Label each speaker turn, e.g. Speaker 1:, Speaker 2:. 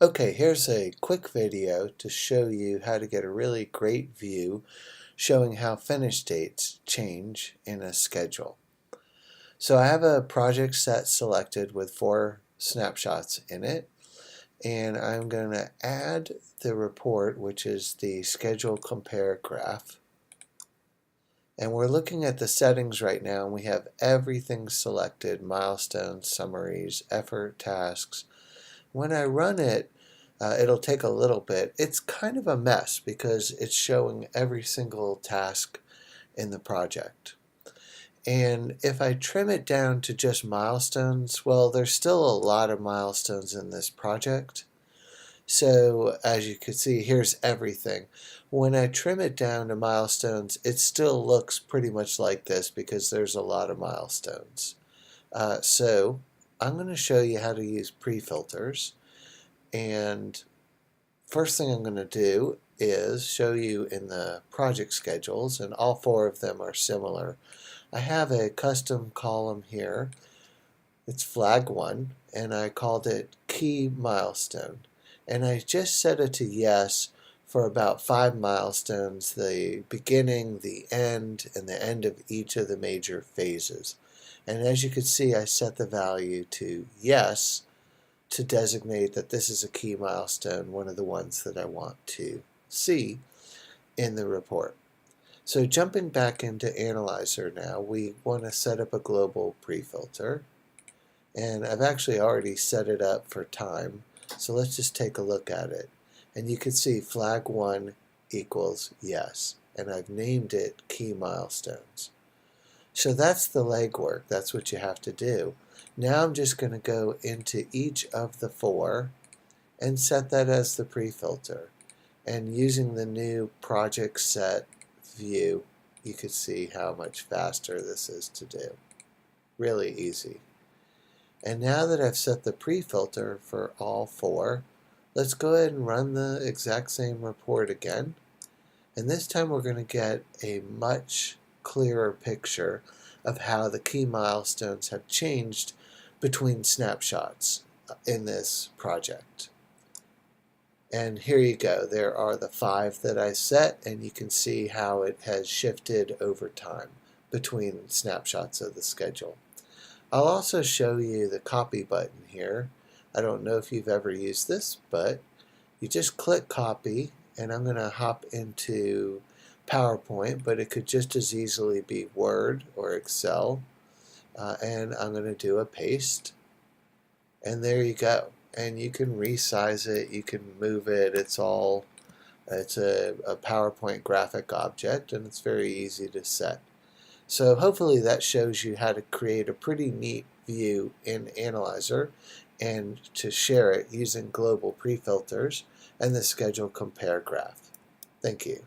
Speaker 1: Okay, here's a quick video to show you how to get a really great view showing how finish dates change in a schedule. So I have a project set selected with 4 snapshots in it, and I'm going to add the report, which is the schedule compare graph. And we're looking at the settings right now, and we have everything selected: milestones, summaries, effort, tasks. When I run it, it'll take a little bit. It's kind of a mess because it's showing every single task in the project. And if I trim it down to just milestones, well, there's still a lot of milestones in this project. So as you can see, here's everything. When I trim it down to milestones, it still looks pretty much like this because there's a lot of milestones. So I'm going to show you how to use pre-filters. And first thing I'm going to do is show you in the project schedules, and all 4 of them are similar. I have a custom column here. It's flag 1, and I called it key milestone. And I just set it to yes for about 5 milestones: the beginning, the end, and the end of each of the major phases. And as you can see, I set the value to yes to designate that this is a key milestone, one of the ones that I want to see in the report. So jumping back into Analyzer now, we want to set up a global pre-filter. And I've actually already set it up for time. So let's just take a look at it. And you can see flag 1 equals yes. And I've named it key milestones. So that's the legwork. That's what you have to do. Now I'm just going to go into each of the 4 and set that as the pre-filter. And using the new project set view, you can see how much faster this is to do. Really easy. And now that I've set the pre-filter for all 4, let's go ahead and run the exact same report again. And this time we're going to get a much clearer picture of how the key milestones have changed between snapshots in this project. And here you go. There are the 5 that I set, and you can see how it has shifted over time between snapshots of the schedule. I'll also show you the copy button here. I don't know if you've ever used this, but you just click copy, and I'm going to hop into PowerPoint, but it could just as easily be Word or Excel. And I'm going to do a paste, and there you go. And you can resize it, you can move it. It's a PowerPoint graphic object, and it's very easy to set. So hopefully that shows you how to create a pretty neat view in Analyzer and to share it using global pre-filters and the schedule compare graph. Thank you.